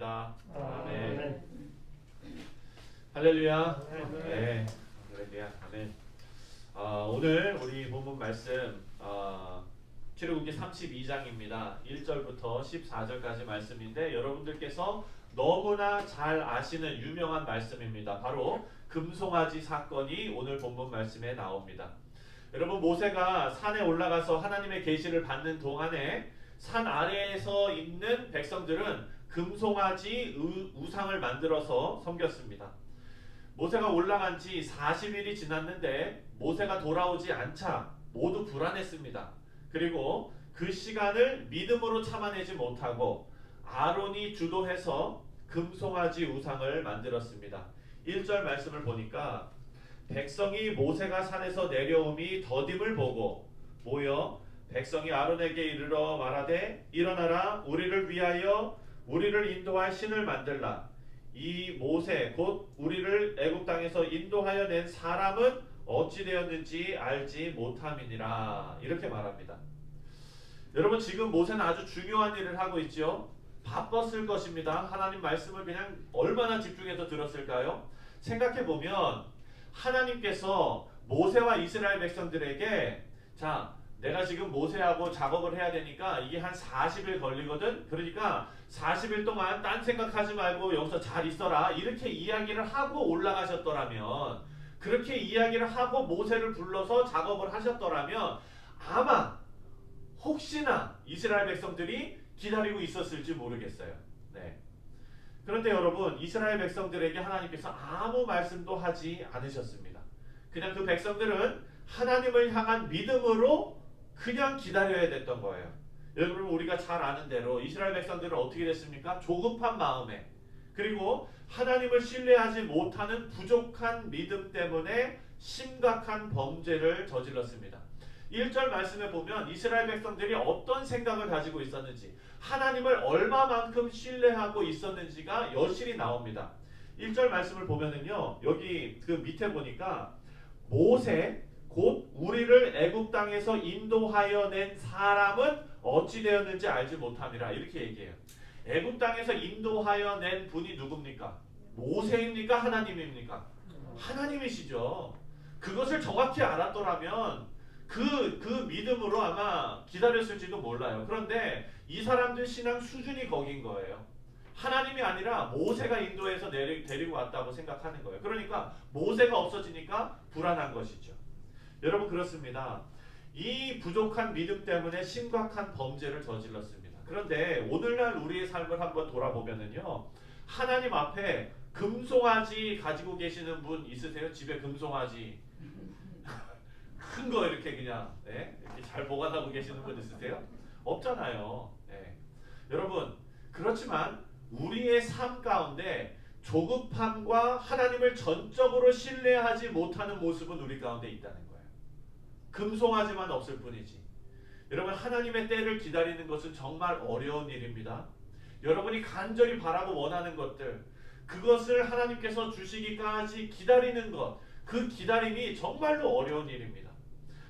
축원합니다. 아멘. 할렐루야. 네. 할렐루야. 아멘. 오늘 우리 본문 말씀 출애굽기 32장입니다. 1절부터 14절까지 말씀인데 여러분들께서 너무나 잘 아시는 유명한 말씀입니다. 바로 금송아지 사건이 오늘 본문 말씀에 나옵니다. 여러분, 모세가 산에 올라가서 하나님의 계시를 받는 동안에 산 아래에서 있는 백성들은 금송아지 우상을 만들어서 섬겼습니다. 모세가 올라간 지 40일이 지났는데 모세가 돌아오지 않자 모두 불안했습니다. 그리고 그 시간을 믿음으로 참아내지 못하고 아론이 주도해서 금송아지 우상을 만들었습니다. 1절 말씀을 보니까 백성이 모세가 산에서 내려옴이 더딤을 보고 모여 백성이 아론에게 이르러 말하되 일어나라, 우리를 위하여 우리를 인도할 신을 만들라. 이 모세 곧 우리를 애굽 땅에서 인도하여 낸 사람은 어찌 되었는지 알지 못함이니라. 이렇게 말합니다. 여러분, 지금 모세는 아주 중요한 일을 하고 있죠. 바빴을 것입니다. 하나님 말씀을 그냥 얼마나 집중해서 들었을까요? 생각해보면 하나님께서 모세와 이스라엘 백성들에게 자, 내가 지금 모세하고 작업을 해야 되니까 이게 한 40일 걸리거든. 그러니까 40일 동안 딴 생각하지 말고 여기서 잘 있어라. 이렇게 이야기를 하고 올라가셨더라면, 그렇게 이야기를 하고 모세를 불러서 작업을 하셨더라면 아마 혹시나 이스라엘 백성들이 기다리고 있었을지 모르겠어요. 네. 그런데 여러분, 이스라엘 백성들에게 하나님께서 아무 말씀도 하지 않으셨습니다. 그냥 그 백성들은 하나님을 향한 믿음으로 그냥 기다려야 됐던 거예요. 여러분, 우리가 잘 아는 대로 이스라엘 백성들은 어떻게 됐습니까? 조급한 마음에, 그리고 하나님을 신뢰하지 못하는 부족한 믿음 때문에 심각한 범죄를 저질렀습니다. 1절 말씀에 보면 이스라엘 백성들이 어떤 생각을 가지고 있었는지, 하나님을 얼마만큼 신뢰하고 있었는지가 여실히 나옵니다. 1절 말씀을 보면은요, 여기 그 밑에 보니까 모세 곧 우리를 애굽 땅에서 인도하여 낸 사람은 어찌 되었는지 알지 못함이라. 이렇게 얘기해요. 애굽 땅에서 인도하여 낸 분이 누굽니까? 모세입니까? 하나님입니까? 하나님이시죠. 그것을 정확히 알았더라면 그 믿음으로 아마 기다렸을지도 몰라요. 그런데 이 사람들 신앙 수준이 거긴 거예요. 하나님이 아니라 모세가 인도해서 데리고 왔다고 생각하는 거예요. 그러니까 모세가 없어지니까 불안한 것이죠. 여러분, 그렇습니다. 이 부족한 믿음 때문에 심각한 범죄를 저질렀습니다. 그런데 오늘날 우리의 삶을 한번 돌아보면은요, 하나님 앞에 금송아지 가지고 계시는 분 있으세요? 집에 금송아지 큰 거 이렇게 그냥 이렇게 잘 보관하고 계시는 분 있으세요? 없잖아요. 여러분, 그렇지만 우리의 삶 가운데 조급함과 하나님을 전적으로 신뢰하지 못하는 모습은 우리 가운데 있다는 거예요. 금송아지만 없을 뿐이지. 여러분, 하나님의 때를 기다리는 것은 정말 어려운 일입니다. 여러분이 간절히 바라고 원하는 것들, 그것을 하나님께서 주시기까지 기다리는 것, 그 기다림이 정말로 어려운 일입니다.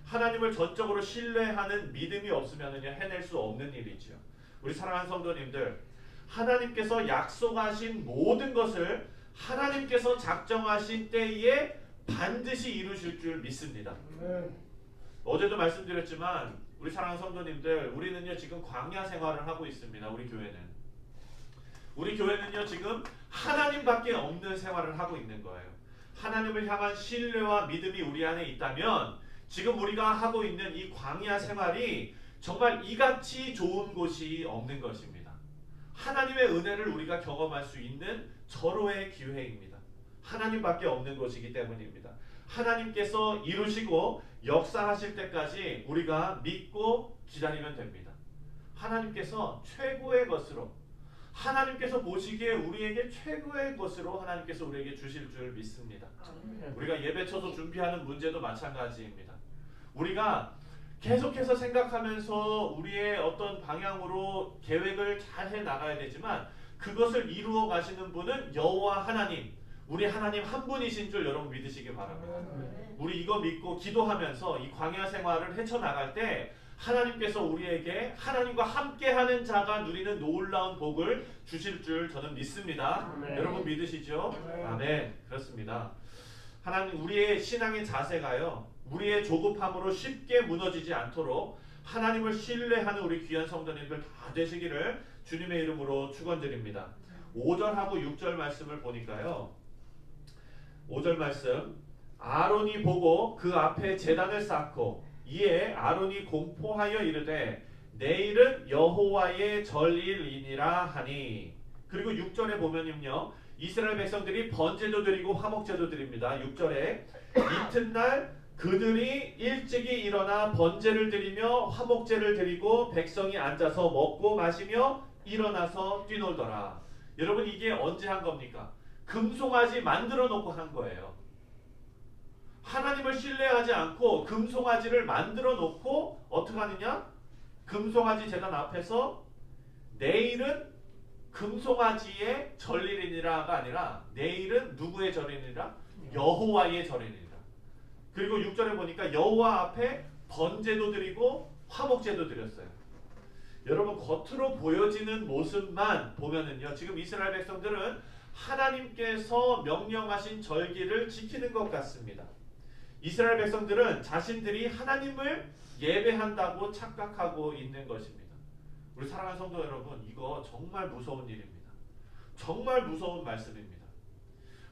하나님을 전적으로 신뢰하는 믿음이 없으면 해낼 수 없는 일이죠. 우리 사랑하는 성도님들, 하나님께서 약속하신 모든 것을 하나님께서 작정하신 때에 반드시 이루실 줄 믿습니다. 어제도 말씀드렸지만 우리 사랑하는 성도님들, 우리는요 지금 광야 생활을 하고 있습니다. 우리 교회는요 지금 하나님밖에 없는 생활을 하고 있는 거예요. 하나님을 향한 신뢰와 믿음이 우리 안에 있다면 지금 우리가 하고 있는 이 광야 생활이 정말 이같이 좋은 곳이 없는 것입니다. 하나님의 은혜를 우리가 경험할 수 있는 절호의 기회입니다. 하나님밖에 없는 곳이기 때문입니다. 하나님께서 이루시고 역사하실 때까지 우리가 믿고 기다리면 됩니다. 하나님께서 최고의 것으로, 하나님께서 보시기에 우리에게 최고의 것으로 하나님께서 우리에게 주실 줄 믿습니다. 우리가 예배 쳐서 준비하는 문제도 마찬가지입니다. 우리가 계속해서 생각하면서 우리의 어떤 방향으로 계획을 잘 해나가야 되지만 그것을 이루어 가시는 분은 여호와 하나님, 우리 하나님 한 분이신 줄 여러분 믿으시기 바랍니다. 우리 이거 믿고 기도하면서 이 광야 생활을 헤쳐나갈 때 하나님께서 우리에게 하나님과 함께하는 자가 누리는 놀라운 복을 주실 줄 저는 믿습니다. 아멘. 여러분 믿으시죠? 아멘. 아멘. 그렇습니다. 하나님 우리의 신앙의 자세가요, 우리의 조급함으로 쉽게 무너지지 않도록 하나님을 신뢰하는 우리 귀한 성도님들 다 되시기를 주님의 이름으로 축원드립니다. 5절하고 6절 말씀을 보니까요, 5절 말씀, 아론이 보고 그 앞에 제단을 쌓고 이에 아론이 공포하여 이르되 내일은 여호와의 절일이니라 하니. 그리고 6절에 보면요, 이스라엘 백성들이 번제도 드리고 화목제도 드립니다. 6절에 이튿날 그들이 일찍이 일어나 번제를 드리며 화목제를 드리고 백성이 앉아서 먹고 마시며 일어나서 뛰놀더라. 여러분 이게 언제 한 겁니까? 금송아지 만들어 놓고 한 거예요. 하나님을 신뢰하지 않고 금송아지를 만들어 놓고 어떻게 하느냐? 금송아지 제단 앞에서 내일은 금송아지의 절일이니라가 아니라 내일은 누구의 절일이니라? 여호와의 절일이니라. 그리고 6절에 보니까 여호와 앞에 번제도 드리고 화목제도 드렸어요. 여러분 겉으로 보여지는 모습만 보면은요, 지금 이스라엘 백성들은 하나님께서 명령하신 절기를 지키는 것 같습니다. 이스라엘 백성들은 자신들이 하나님을 예배한다고 착각하고 있는 것입니다. 우리 사랑하는 성도 여러분, 이거 정말 무서운 일입니다. 정말 무서운 말씀입니다.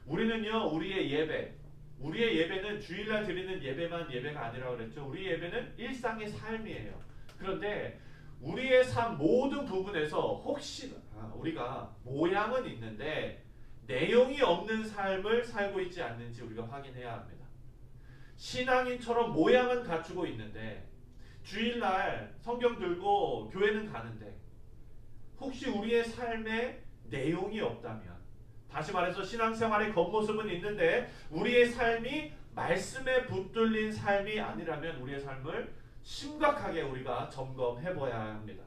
우리는요, 우리의 예배는 주일날 드리는 예배만 예배가 아니라고 그랬죠. 우리 예배는 일상의 삶이에요. 그런데 우리의 삶 모든 부분에서 혹시 우리가 모양은 있는데 내용이 없는 삶을 살고 있지 않는지 우리가 확인해야 합니다. 신앙인처럼 모양은 갖추고 있는데 주일날 성경 들고 교회는 가는데 혹시 우리의 삶에 내용이 없다면, 다시 말해서 신앙생활의 겉모습은 있는데 우리의 삶이 말씀에 붙들린 삶이 아니라면 우리의 삶을 심각하게 우리가 점검해 봐야 합니다.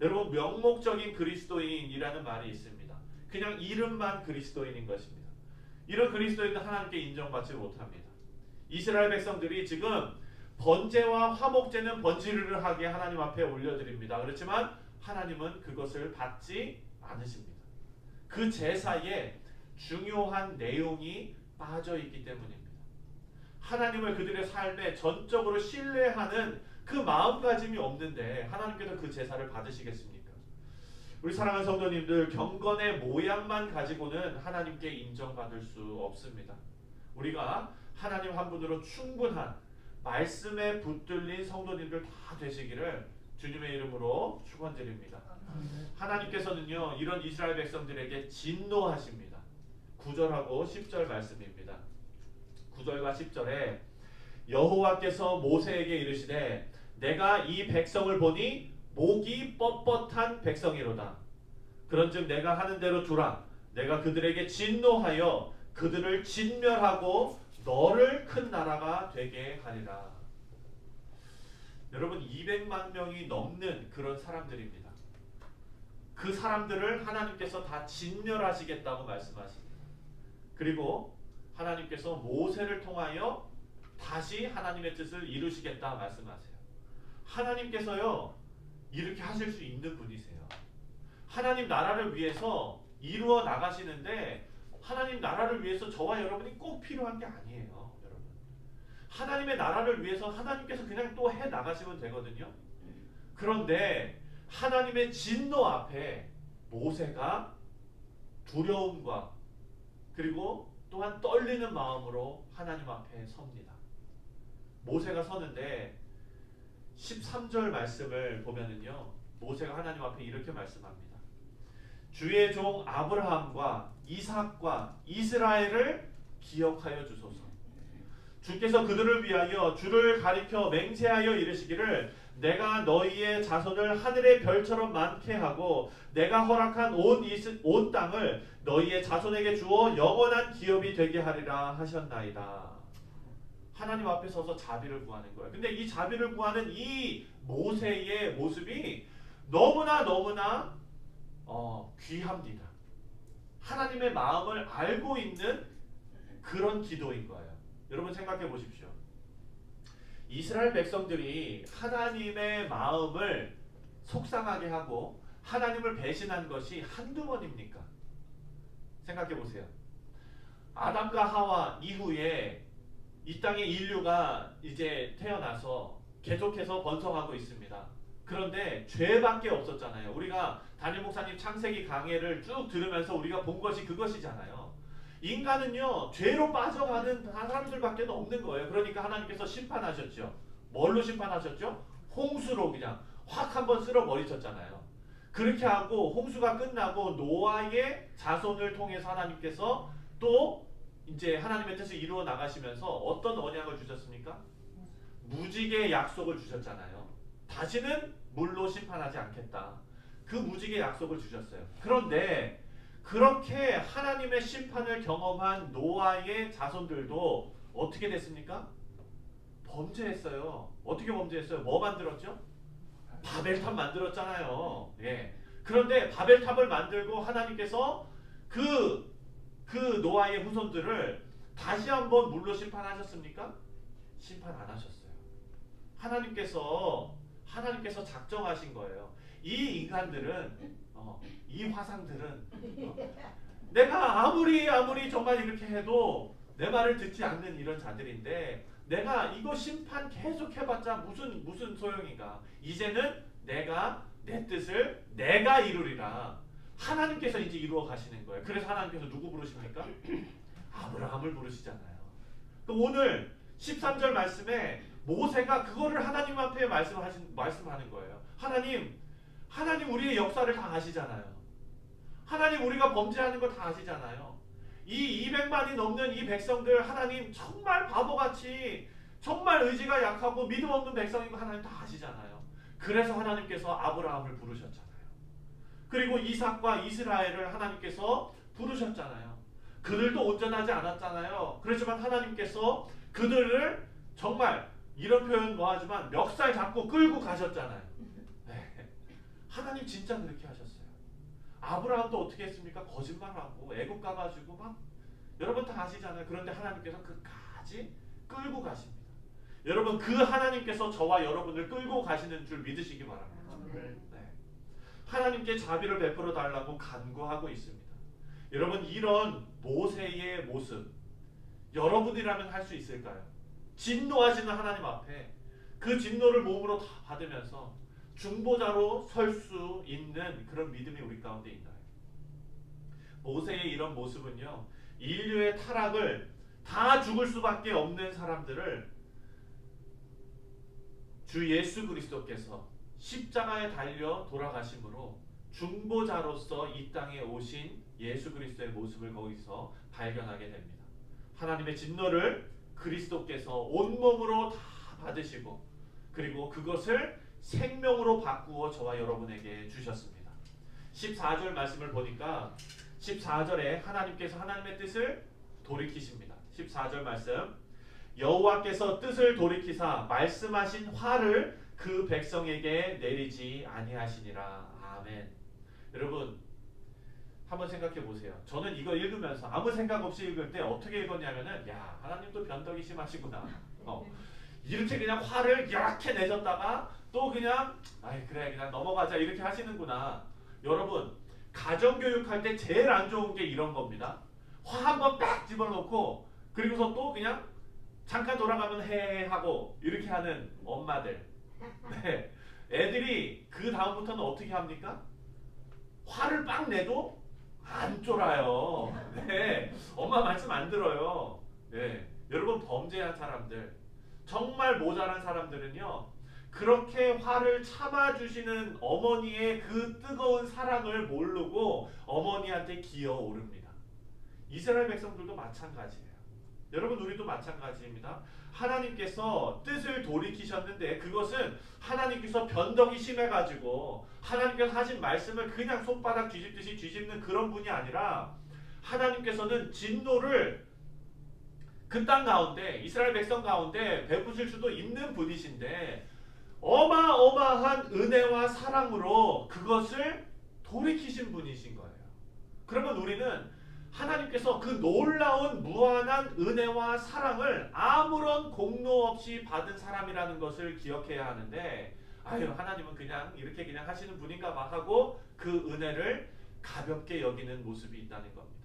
여러분 명목적인 그리스도인이라는 말이 있습니다. 그냥 이름만 그리스도인인 것입니다. 이런 그리스도인은 하나님께 인정받지 못합니다. 이스라엘 백성들이 지금 번제와 화목제는 번지르르 하게 하나님 앞에 올려드립니다. 그렇지만 하나님은 그것을 받지 않으십니다. 그 제사에 중요한 내용이 빠져있기 때문입니다. 하나님을 그들의 삶에 전적으로 신뢰하는 그 마음가짐이 없는데 하나님께서 그 제사를 받으시겠습니까? 우리 사랑하는 성도님들, 경건의 모양만 가지고는 하나님께 인정받을 수 없습니다. 우리가 하나님 한 분으로 충분한 말씀에 붙들린 성도님들 다 되시기를 주님의 이름으로 축원드립니다. 하나님께서는요, 이런 이스라엘 백성들에게 진노하십니다. 9절하고 10절 말씀입니다. 9절과 10절에 여호와께서 모세에게 이르시되 내가 이 백성을 보니 목이 뻣뻣한 백성이로다. 그런즉 내가 하는 대로 두라. 내가 그들에게 진노하여 그들을 진멸하고 너를 큰 나라가 되게 하리라. 여러분 200만 명이 넘는 그런 사람들입니다. 그 사람들을 하나님께서 다 진멸하시겠다고 말씀하십니다. 그리고 하나님께서 모세를 통하여 다시 하나님의 뜻을 이루시겠다 말씀하세요. 하나님께서요 이렇게 하실 수 있는 분이세요. 하나님 나라를 위해서 이루어 나가시는데 하나님 나라를 위해서 저와 여러분이 꼭 필요한 게 아니에요. 여러분 하나님의 나라를 위해서 하나님께서 그냥 또 해 나가시면 되거든요. 그런데 하나님의 진노 앞에 모세가 두려움과 그리고 또한 떨리는 마음으로 하나님 앞에 섭니다. 모세가 서는데 13절 말씀을 보면은요, 모세가 하나님 앞에 이렇게 말씀합니다. 주의 종 아브라함과 이삭과 이스라엘을 기억하여 주소서. 주께서 그들을 위하여 주를 가리켜 맹세하여 이르시기를 내가 너희의 자손을 하늘의 별처럼 많게 하고 내가 허락한 온 땅을 너희의 자손에게 주어 영원한 기업이 되게 하리라 하셨나이다. 하나님 앞에 서서 자비를 구하는 거예요. 근데 이 자비를 구하는 이 모세의 모습이 너무나 귀합니다. 하나님의 마음을 알고 있는 그런 기도인 거예요. 여러분 생각해 보십시오. 이스라엘 백성들이 하나님의 마음을 속상하게 하고 하나님을 배신한 것이 한두 번입니까? 생각해 보세요. 아담과 하와 이후에 이 땅의 인류가 이제 태어나서 계속해서 번성하고 있습니다. 그런데 죄밖에 없었잖아요. 우리가 담임 목사님 창세기 강해를 쭉 들으면서 우리가 본 것이 그것이잖아요. 인간은요 죄로 빠져가는 사람들밖에 없는 거예요. 그러니까 하나님께서 심판하셨죠. 뭘로 심판하셨죠? 홍수로 그냥 확 한번 쓸어버리셨잖아요. 그렇게 하고 홍수가 끝나고 노아의 자손을 통해서 하나님께서 또 이제 하나님의 뜻을 이루어 나가시면서 어떤 언약을 주셨습니까? 무지개의 약속을 주셨잖아요. 다시는 물로 심판하지 않겠다. 그 무지개의 약속을 주셨어요. 그런데 그렇게 하나님의 심판을 경험한 노아의 자손들도 어떻게 됐습니까? 범죄했어요. 어떻게 범죄했어요? 뭐 만들었죠? 바벨탑 만들었잖아요. 예. 그런데 바벨탑을 만들고 하나님께서 그 노아의 후손들을 다시 한번 물로 심판하셨습니까? 심판 안 하셨어요. 하나님께서 작정하신 거예요. 이 인간들은 이 화상들은 내가 아무리 정말 이렇게 해도 내 말을 듣지 않는 이런 자들인데 내가 이거 심판 계속 해봤자 무슨 소용인가. 이제는 내가 내 뜻을 내가 이루리라. 하나님께서 이제 이루어 가시는 거예요. 그래서 하나님께서 누구 부르십니까? 아브라함을 부르시잖아요. 오늘 13절 말씀에 모세가 그거를 하나님 앞에 말씀하는 거예요. 하나님 우리의 역사를 다 아시잖아요. 하나님 우리가 범죄하는 거 다 아시잖아요. 이 200만이 넘는 이 백성들 하나님 정말 바보같이 정말 의지가 약하고 믿음 없는 백성인 거 하나님 다 아시잖아요. 그래서 하나님께서 아브라함을 부르셨잖아요. 그리고 이삭과 이스라엘을 하나님께서 부르셨잖아요. 그들도 온전하지 않았잖아요. 그렇지만 하나님께서 그들을 정말 이런 표현 뭐하지만 멱살 잡고 끌고 가셨잖아요. 네. 하나님 진짜 그렇게 하셨어요. 아브라함도 어떻게 했습니까? 거짓말하고 애국 가가지고 막 여러분 다 아시잖아요. 그런데 하나님께서 그까지 끌고 가십니다. 여러분 그 하나님께서 저와 여러분을 끌고 가시는 줄 믿으시기 바랍니다. 네. 하나님께 자비를 베풀어 달라고 간구하고 있습니다. 여러분 이런 모세의 모습 여러분이라면 할 수 있을까요? 진노하시는 하나님 앞에 그 진노를 몸으로 다 받으면서 중보자로 설 수 있는 그런 믿음이 우리 가운데 있나요? 모세의 이런 모습은요, 인류의 타락을 다 죽을 수밖에 없는 사람들을 주 예수 그리스도께서 십자가에 달려 돌아가심으로 중보자로서 이 땅에 오신 예수 그리스도의 모습을 거기서 발견하게 됩니다. 하나님의 진노를 그리스도께서 온몸으로 다 받으시고 그리고 그것을 생명으로 바꾸어 저와 여러분에게 주셨습니다. 14절 말씀을 보니까 14절에 하나님께서 하나님의 뜻을 돌이키십니다. 14절 말씀 여호와께서 뜻을 돌이키사 말씀하신 화를 그 백성에게 내리지 아니하시니라. 아멘. 여러분 한번 생각해 보세요. 저는 이거 읽으면서 아무 생각 없이 읽을 때 어떻게 읽었냐면은 야 하나님도 변덕이 심하시구나. 이렇게 그냥 화를 이렇게 내셨다가 또 그냥 아이 그래 그냥 넘어가자 이렇게 하시는구나. 여러분 가정교육할 때 제일 안 좋은 게 이런 겁니다. 화 한번 딱 집어넣고 그리고서 또 그냥 잠깐 돌아가면 해 하고 이렇게 하는 엄마들. 네. 애들이 그 다음부터는 어떻게 합니까? 화를 빡 내도 안 쫄아요. 네. 엄마 말씀 안 들어요. 네. 여러분 범죄한 사람들 정말 모자란 사람들은요 그렇게 화를 참아주시는 어머니의 그 뜨거운 사랑을 모르고 어머니한테 기어오릅니다. 이스라엘 백성들도 마찬가지예요. 여러분 우리도 마찬가지입니다. 하나님께서 뜻을 돌이키셨는데 그것은 하나님께서 변덕이 심해가지고 하나님께서 하신 말씀을 그냥 손바닥 뒤집듯이 뒤집는 그런 분이 아니라 하나님께서는 진노를 그 땅 가운데 이스라엘 백성 가운데 베푸실 수도 있는 분이신데 어마어마한 은혜와 사랑으로 그것을 돌이키신 분이신 거예요. 그러면 우리는 하나님께서 그 놀라운 무한한 은혜와 사랑을 아무런 공로 없이 받은 사람이라는 것을 기억해야 하는데, 아유 하나님은 그냥 이렇게 그냥 하시는 분인가 봐 하고 그 은혜를 가볍게 여기는 모습이 있다는 겁니다.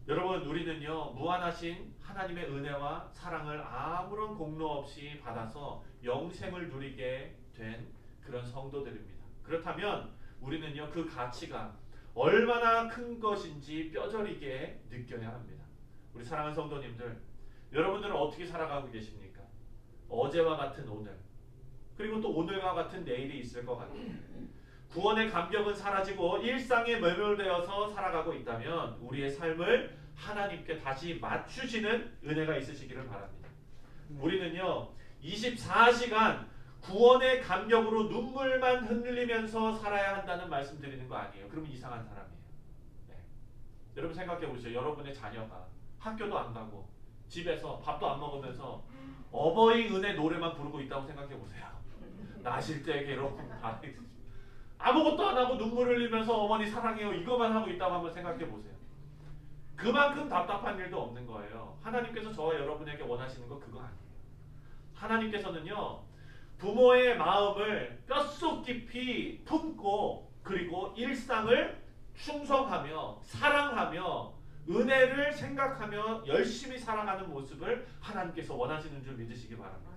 여러분, 우리는요 무한하신 하나님의 은혜와 사랑을 아무런 공로 없이 받아서 영생을 누리게 된 그런 성도들입니다. 그렇다면 우리는요 그 가치가 얼마나 큰 것인지 뼈저리게 느껴야 합니다. 우리 사랑하는 성도님들, 여러분들은 어떻게 살아가고 계십니까? 어제와 같은 오늘, 그리고 또 오늘과 같은 내일이 있을 것 같아요. 구원의 감격은 사라지고 일상에 매몰되어서 살아가고 있다면 우리의 삶을 하나님께 다시 맞추시는 은혜가 있으시기를 바랍니다. 우리는요 24시간 구원의 감격으로 눈물만 흘리면서 살아야 한다는 말씀 드리는 거 아니에요. 그러면 이상한 사람이에요. 네. 여러분 생각해 보세요. 여러분의 자녀가 학교도 안 가고 집에서 밥도 안 먹으면서 어버이 은혜 노래만 부르고 있다고 생각해 보세요. 나실 때 괴롭고 아무것도 안 하고 눈물 흘리면서 어머니 사랑해요 이거만 하고 있다고 한번 생각해 보세요. 그만큼 답답한 일도 없는 거예요. 하나님께서 저와 여러분에게 원하시는 거 그거 아니에요. 하나님께서는요 부모의 마음을 뼛속 깊이 품고 그리고 일상을 충성하며 사랑하며 은혜를 생각하며 열심히 살아가는 모습을 하나님께서 원하시는 줄 믿으시기 바랍니다.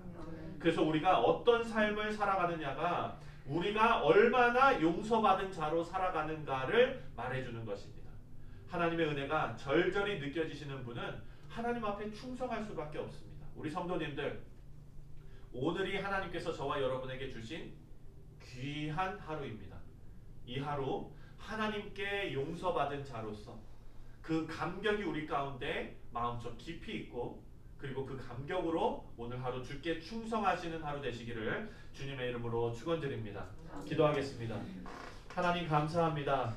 그래서 우리가 어떤 삶을 살아가느냐가 우리가 얼마나 용서받은 자로 살아가는가를 말해주는 것입니다. 하나님의 은혜가 절절히 느껴지시는 분은 하나님 앞에 충성할 수밖에 없습니다. 우리 성도님들, 오늘이 하나님께서 저와 여러분에게 주신 귀한 하루입니다. 이 하루 하나님께 용서받은 자로서 그 감격이 우리 가운데 마음속 깊이 있고 그리고 그 감격으로 오늘 하루 주께 충성하시는 하루 되시기를 주님의 이름으로 축원드립니다. 기도하겠습니다. 하나님 감사합니다.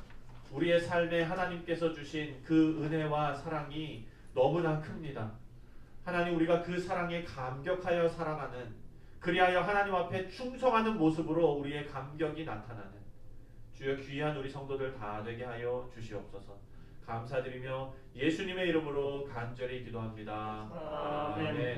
우리의 삶에 하나님께서 주신 그 은혜와 사랑이 너무나 큽니다. 하나님, 우리가 그 사랑에 감격하여 살아가는, 그리하여 하나님 앞에 충성하는 모습으로 우리의 감격이 나타나는 주여 귀한 우리 성도들 다 되게 하여 주시옵소서. 감사드리며 예수님의 이름으로 간절히 기도합니다. 아멘.